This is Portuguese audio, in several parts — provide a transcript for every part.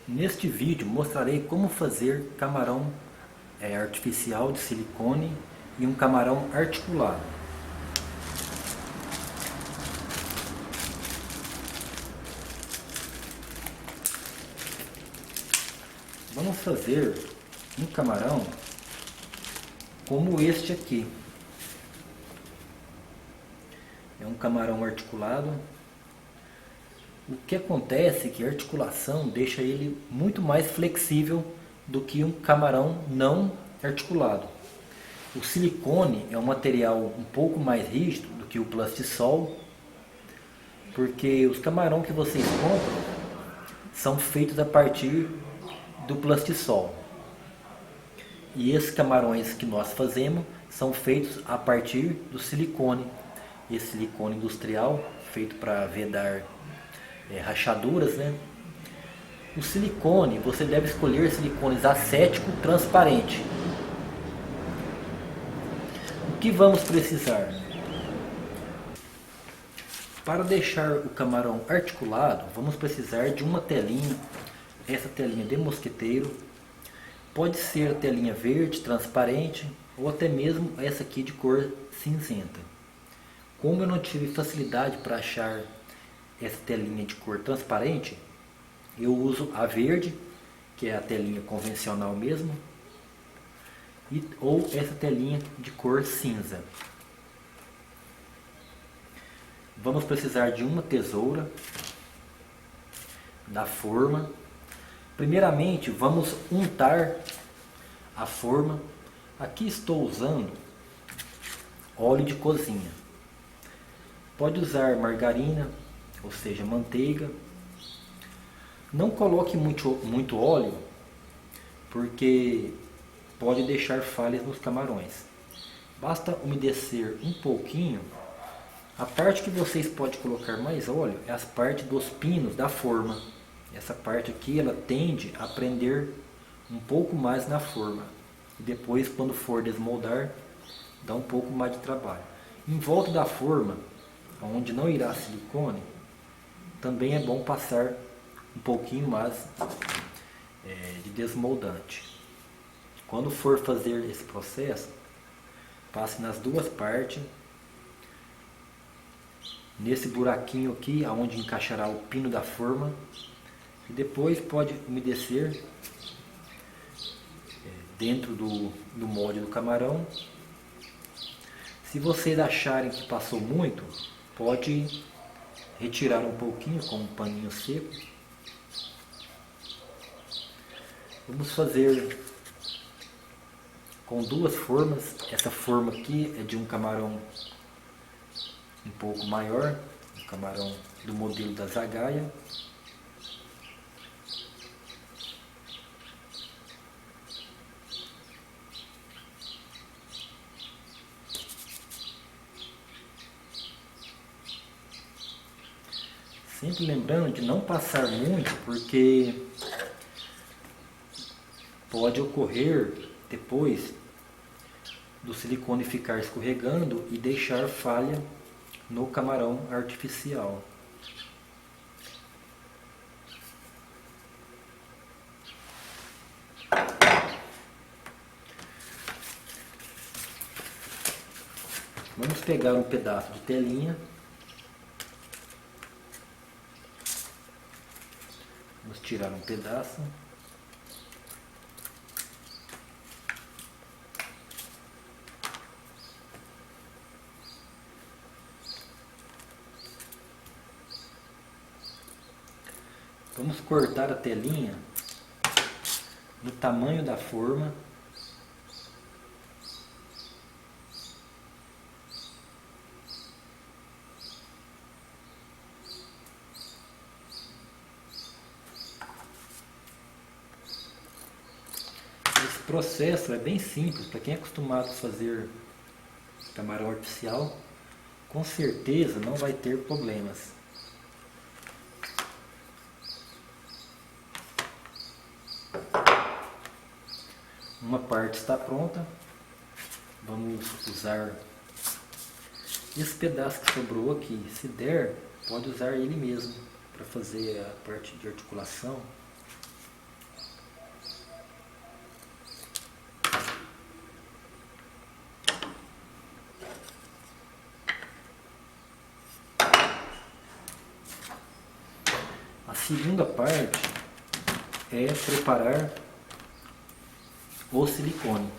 Neste vídeo mostrarei como fazer camarão artificial de silicone e um camarão articulado. Vamos fazer um camarão como este aqui. É um camarão articulado. O que acontece é que a articulação deixa ele muito mais flexível do que um camarão não articulado. O silicone é um material um pouco mais rígido do que o plastisol, porque os camarões que vocês compram são feitos a partir do plastisol. E esses camarões que nós fazemos são feitos a partir do silicone. Esse silicone industrial, feito para vedar rachaduras, né? O silicone, você deve escolher silicones acético transparente. O que vamos precisar? Para deixar o camarão articulado, vamos precisar de uma telinha. Essa telinha de mosquiteiro. Pode ser a telinha verde, transparente, ou até mesmo essa aqui de cor cinzenta. Como eu não tive facilidade para achar essa telinha de cor transparente, eu uso a verde, que é a telinha convencional mesmo, ou essa telinha de cor cinza. Vamos precisar de uma tesoura, da forma. Primeiramente, vamos untar a forma. Aqui estou usando óleo de cozinha. Pode usar margarina, ou seja, manteiga. Não coloque muito óleo, porque pode deixar falhas nos camarões. Basta umedecer um pouquinho. A parte que vocês podem colocar mais óleo é as partes dos pinos da forma. Essa parte aqui ela tende a prender um pouco mais na forma. E depois, quando for desmoldar, dá um pouco mais de trabalho. Em volta da forma, onde não irá silicone, também é bom passar um pouquinho mais de desmoldante. Quando for fazer esse processo, passe nas duas partes, nesse buraquinho aqui, onde encaixará o pino da forma, e depois pode umedecer dentro do molde do camarão. Se vocês acharem que passou muito, pode retirar um pouquinho com um paninho seco. Vamos fazer com duas formas. Essa forma aqui é de um camarão um pouco maior, um camarão do modelo da Zagaia. Sempre lembrando de não passar muito, porque pode ocorrer depois do silicone ficar escorregando e deixar falha no camarão artificial. Vamos pegar um pedaço de telinha. Vamos tirar um pedaço. Vamos cortar a telinha no tamanho da forma. Esse processo é bem simples, para quem é acostumado a fazer camarão artificial, com certeza não vai ter problemas. Uma parte está pronta. Vamos usar esse pedaço que sobrou aqui. Se der, pode usar ele mesmo para fazer a parte de articulação. A segunda parte é preparar o silicone.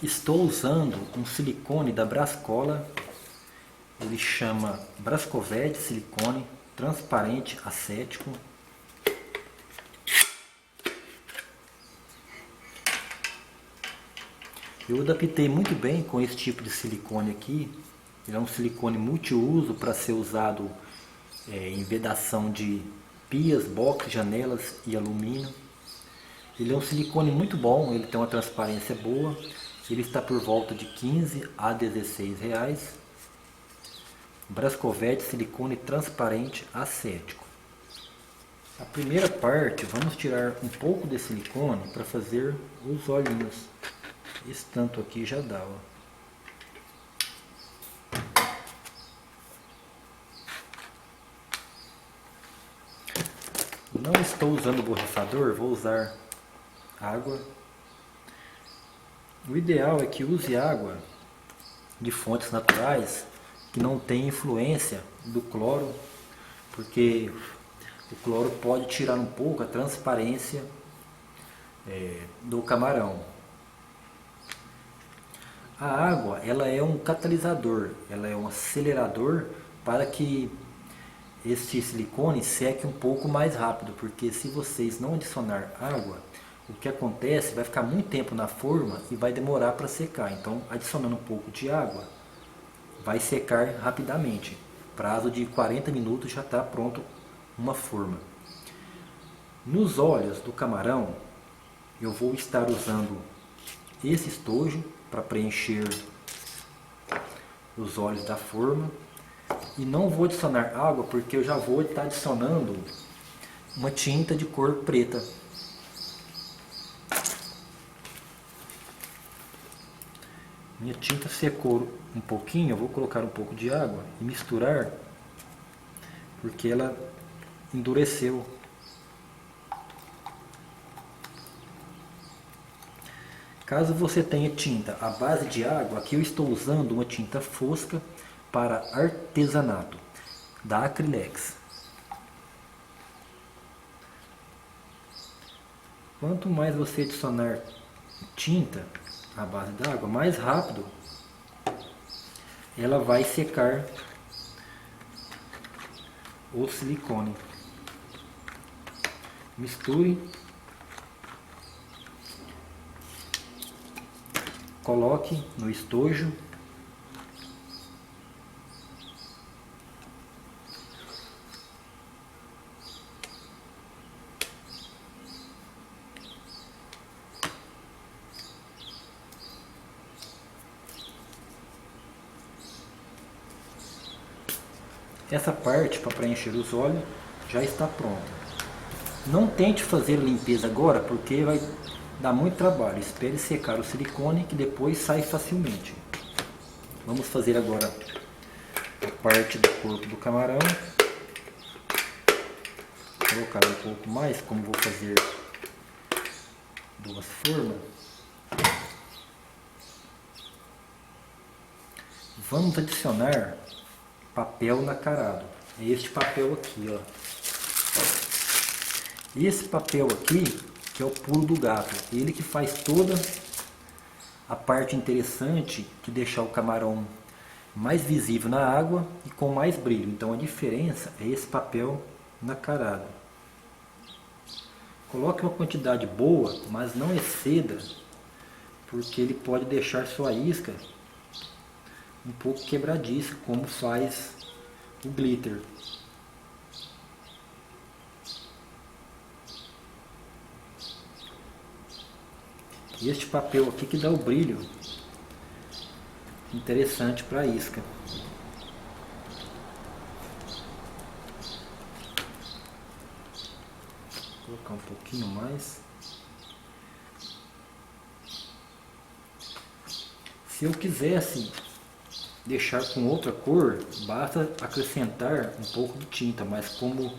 Estou usando um silicone da Brascola, ele chama Brascovet Silicone Transparente Acético. Eu adaptei muito bem com esse tipo de silicone aqui. Ele é um silicone multiuso para ser usado em vedação de pias, boxes, janelas e alumínio. Ele é um silicone muito bom, ele tem uma transparência boa. Ele está por volta de 15 a 16 reais. Brascovet Silicone Transparente Acético. A primeira parte, vamos tirar um pouco de silicone para fazer os olhinhos. Esse tanto aqui já dá, ó. Não estou usando borrifador, vou usar água. O ideal é que use água de fontes naturais que não tem influência do cloro, porque o cloro pode tirar um pouco a transparência do camarão. A água, ela é um catalisador, ela é um acelerador para que este silicone seque um pouco mais rápido, porque se vocês não adicionar água, o que acontece vai ficar muito tempo na forma e vai demorar para secar. Então, adicionando um pouco de água, vai secar rapidamente. Prazo de 40 minutos já está pronto uma forma. Nos olhos do camarão, eu vou estar usando esse estojo para preencher os olhos da forma. E não vou adicionar água porque eu já vou estar adicionando uma tinta de cor preta. Minha tinta secou um pouquinho, eu vou colocar um pouco de água e misturar, porque ela endureceu. Caso você tenha tinta à base de água, aqui eu estou usando uma tinta fosca para artesanato, da Acrylex. Quanto mais você adicionar tinta à base d'água, mais rápido ela vai secar o silicone. Misture, coloque no estojo. Essa parte para preencher os olhos já está pronta. Não tente fazer a limpeza agora porque vai dar muito trabalho. Espere secar o silicone que depois sai facilmente. Vamos fazer agora a parte do corpo do camarão. Vou colocar um pouco mais, como vou fazer duas formas. Vamos adicionar papel nacarado. É este papel aqui, ó. Esse papel aqui, que é o pulo do gato, ele que faz toda a parte interessante de deixar o camarão mais visível na água e com mais brilho. Então a diferença é esse papel nacarado. Coloque uma quantidade boa, mas não exceda, porque ele pode deixar sua isca um pouco quebradiça, como faz o glitter. E este papel aqui que dá o brilho interessante para a isca. Vou colocar um pouquinho mais. Se eu quisesse deixar com outra cor, basta acrescentar um pouco de tinta, mas como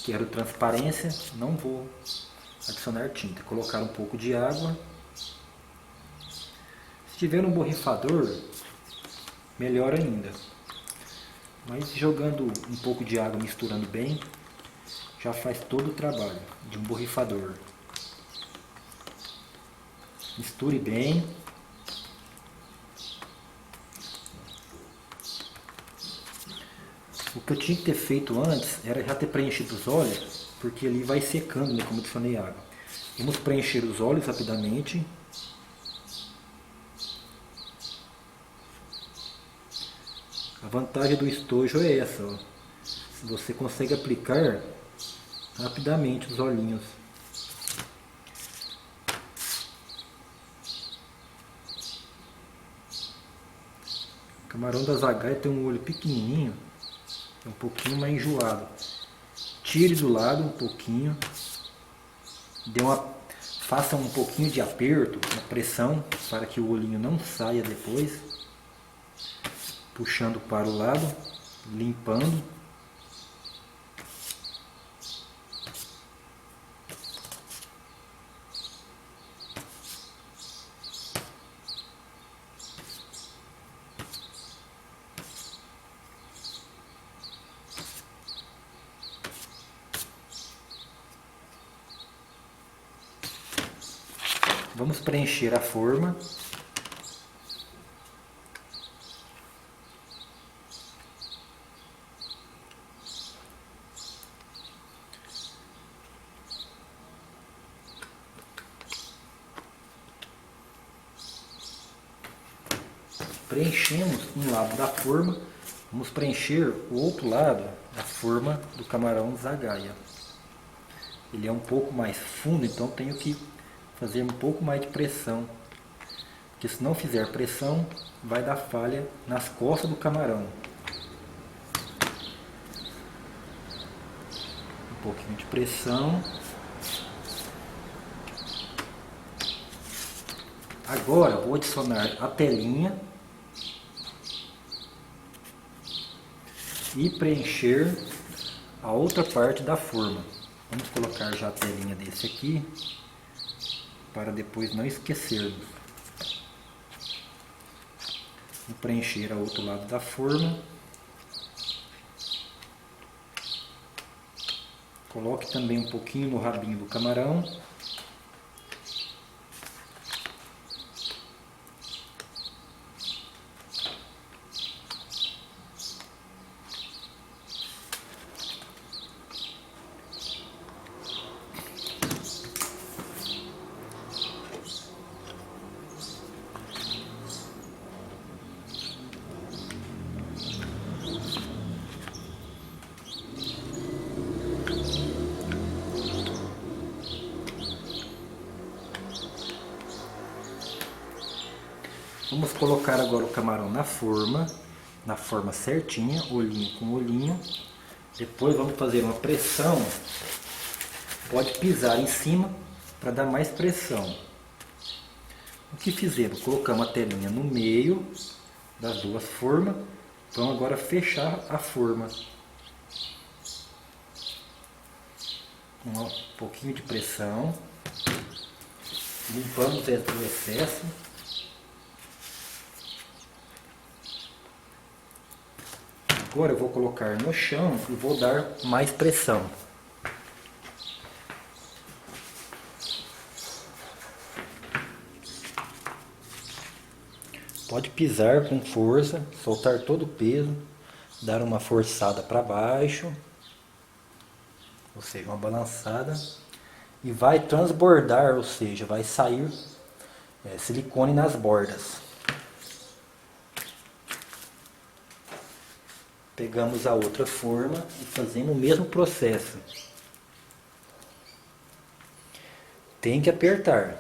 quero transparência, não vou adicionar tinta. Colocar um pouco de água. Se tiver um borrifador, melhor ainda. Mas jogando um pouco de água, misturando bem, já faz todo o trabalho de um borrifador. Misture bem. O que eu tinha que ter feito antes era já ter preenchido os óleos, porque ali vai secando, né, como eu adicionei água. Vamos preencher os óleos rapidamente. A vantagem do estojo é essa, ó. Você consegue aplicar rapidamente os olhinhos. O camarão da zagaia tem um olho pequenininho, é um pouquinho mais enjoado. Tire do lado um pouquinho, faça um pouquinho de aperto, uma pressão, para que o olhinho não saia depois. Puxando para o lado, limpando. Vamos preencher a forma. Preenchemos um lado da forma, vamos preencher o outro lado da forma do camarão zagaia. Ele é um pouco mais fundo, então tenho que fazer um pouco mais de pressão, porque se não fizer pressão, vai dar falha nas costas do camarão. Um pouquinho de pressão. Agora vou adicionar a telinha e preencher a outra parte da forma. Vamos colocar já a telinha desse aqui, para depois não esquecermos. Vou preencher o outro lado da forma. Coloque também um pouquinho no rabinho do camarão. Vamos colocar agora o camarão na forma certinha, olhinho com olhinho. Depois vamos fazer uma pressão. Pode pisar em cima para dar mais pressão. O que fizemos? Colocamos a telinha no meio das duas formas. Vamos agora fechar a forma. Um pouquinho de pressão. Limpamos o excesso. Agora eu vou colocar no chão e vou dar mais pressão. Pode pisar com força, soltar todo o peso, dar uma forçada para baixo, ou seja, uma balançada, e vai transbordar, ou seja, vai sair silicone nas bordas. Pegamos a outra forma e fazemos o mesmo processo. Tem que apertar.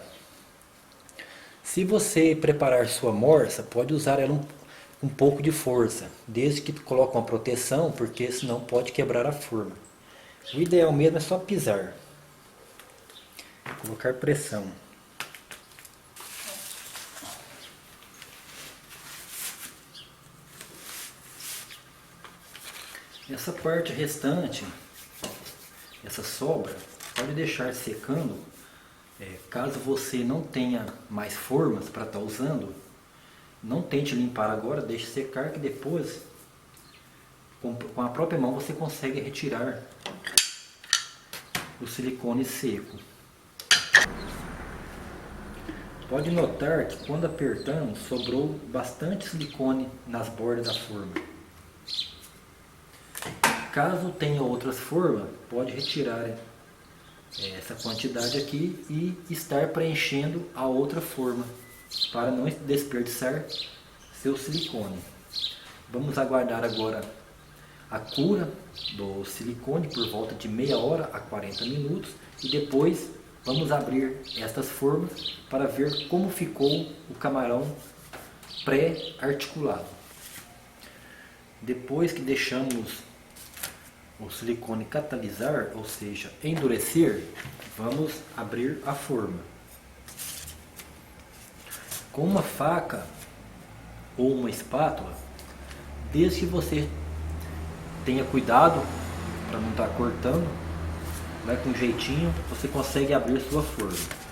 Se você preparar sua morsa, pode usar ela um pouco de força, desde que coloque uma proteção, porque senão pode quebrar a forma. O ideal mesmo é só pisar. Colocar pressão. Essa parte restante, essa sobra, pode deixar secando. Caso você não tenha mais formas para estar usando, não tente limpar agora, deixe secar, que depois com a própria mão você consegue retirar o silicone seco. Pode notar que quando apertamos sobrou bastante silicone nas bordas da forma. Caso tenha outras formas, pode retirar essa quantidade aqui e estar preenchendo a outra forma para não desperdiçar seu silicone. Vamos aguardar agora a cura do silicone por volta de meia hora a 40 minutos e depois vamos abrir estas formas para ver como ficou o camarão pré-articulado. Depois que deixamos o silicone catalisar, ou seja, endurecer, vamos abrir a forma. Com uma faca ou uma espátula, desde que você tenha cuidado para não estar cortando, vai com jeitinho, você consegue abrir sua forma.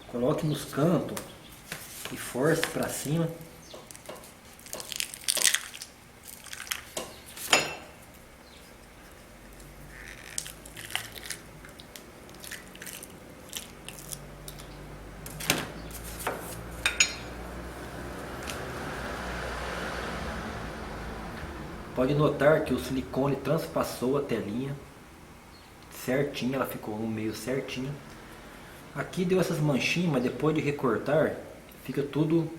Coloque nos cantos e force para cima. Pode notar que o silicone transpassou a telinha certinho, ela ficou no meio certinho. Aqui deu essas manchinhas, mas depois de recortar fica tudo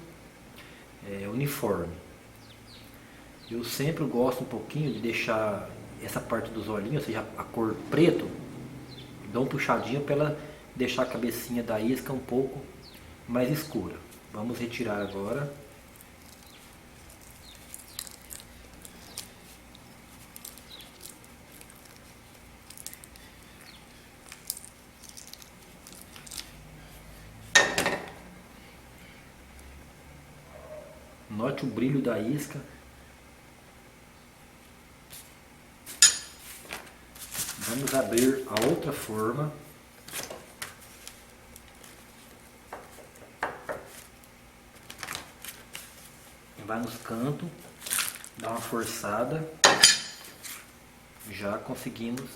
uniforme. Eu sempre gosto um pouquinho de deixar essa parte dos olhinhos, ou seja, a cor preto, dá um puxadinho para ela deixar a cabecinha da isca um pouco mais escura. Vamos retirar agora. Note o brilho da isca. Vamos abrir a outra forma. Vai nos cantos, dá uma forçada. Já conseguimos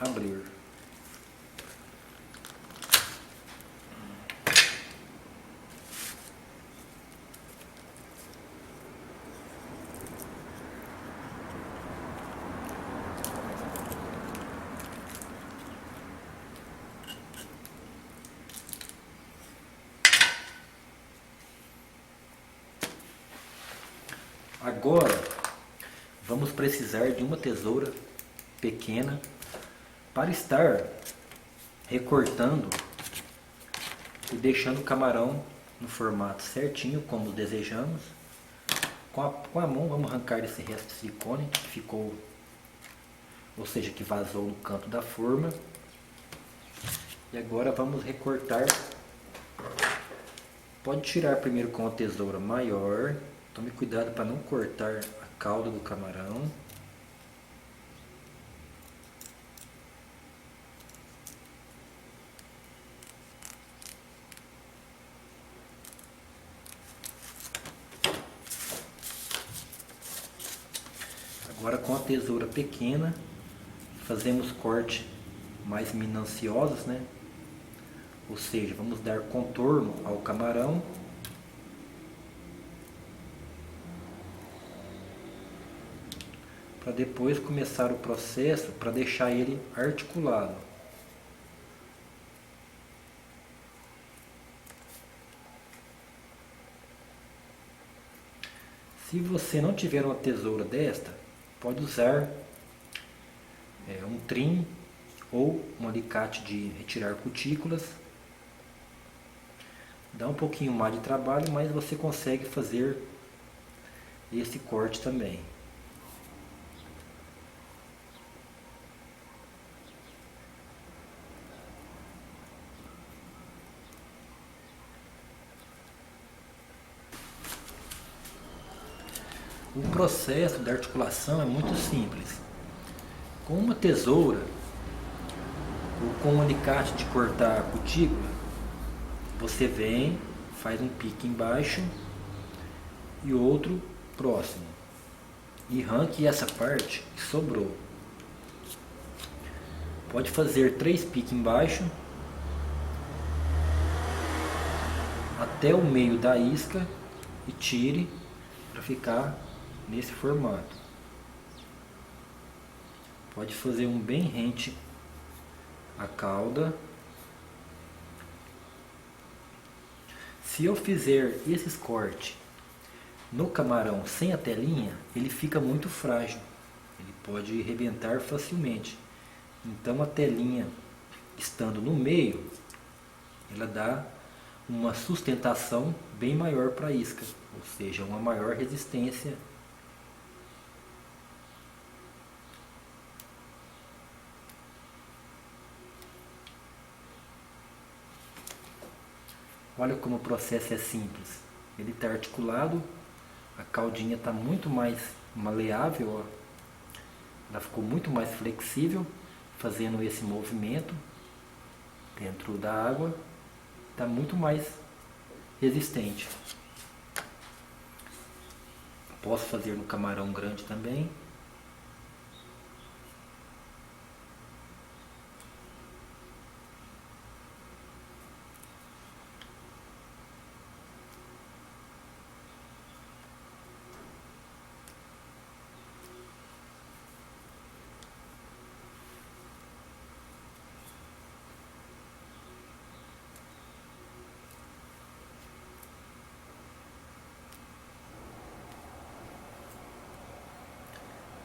abrir. Agora vamos precisar de uma tesoura pequena para estar recortando e deixando o camarão no formato certinho como desejamos. Com a mão vamos arrancar esse resto de silicone que ficou, ou seja, que vazou no canto da forma. E agora vamos recortar. Pode tirar primeiro com a tesoura maior. Tome cuidado para não cortar a cauda do camarão. Agora com a tesoura pequena, fazemos corte mais minuciosos, né? Ou seja, vamos dar contorno ao camarão. Para depois começar o processo para deixar ele articulado. Se você não tiver uma tesoura desta, pode usar um trim ou um alicate de retirar cutículas. Dá um pouquinho mais de trabalho, mas você consegue fazer esse corte também. O processo da articulação é muito simples. Com uma tesoura, com um alicate de cortar a cutícula, você vem, faz um pique embaixo e outro próximo. E arranque essa parte que sobrou. Pode fazer 3 piques embaixo até o meio da isca e tire para ficar nesse formato. Pode fazer um bem rente a cauda. Se eu fizer esses cortes no camarão sem a telinha, ele fica muito frágil, ele pode arrebentar facilmente. Então a telinha estando no meio, ela dá uma sustentação bem maior para a isca, ou seja, uma maior resistência. Olha como o processo é simples. Ele está articulado, a caldinha está muito mais maleável, ó. Ela ficou muito mais flexível, fazendo esse movimento dentro da água, está muito mais resistente. Posso fazer no camarão grande também.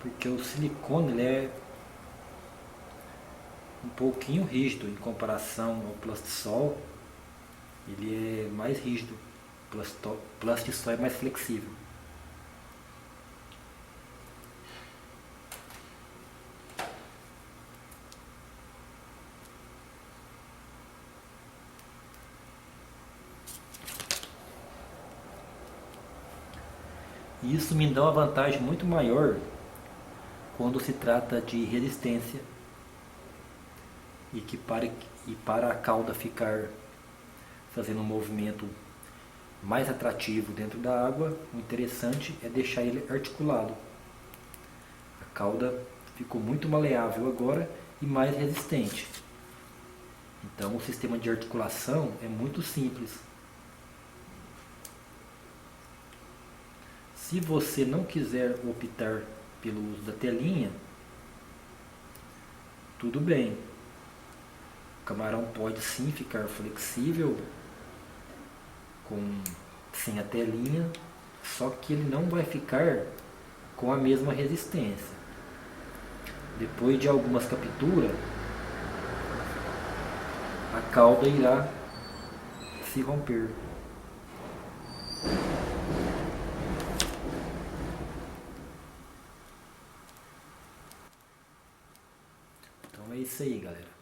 Porque o silicone ele é um pouquinho rígido em comparação ao plastisol. Ele é mais rígido, o plastisol é mais flexível. E isso me dá uma vantagem muito maior quando se trata de resistência e para a cauda ficar fazendo um movimento mais atrativo dentro da água, o interessante é deixar ele articulado. A cauda ficou muito maleável agora e mais resistente. Então o sistema de articulação é muito simples. Se você não quiser optar pelo uso da telinha, tudo bem. O camarão pode sim ficar flexível sem a telinha, só que ele não vai ficar com a mesma resistência. Depois de algumas capturas, a cauda irá se romper. Então é isso aí, galera.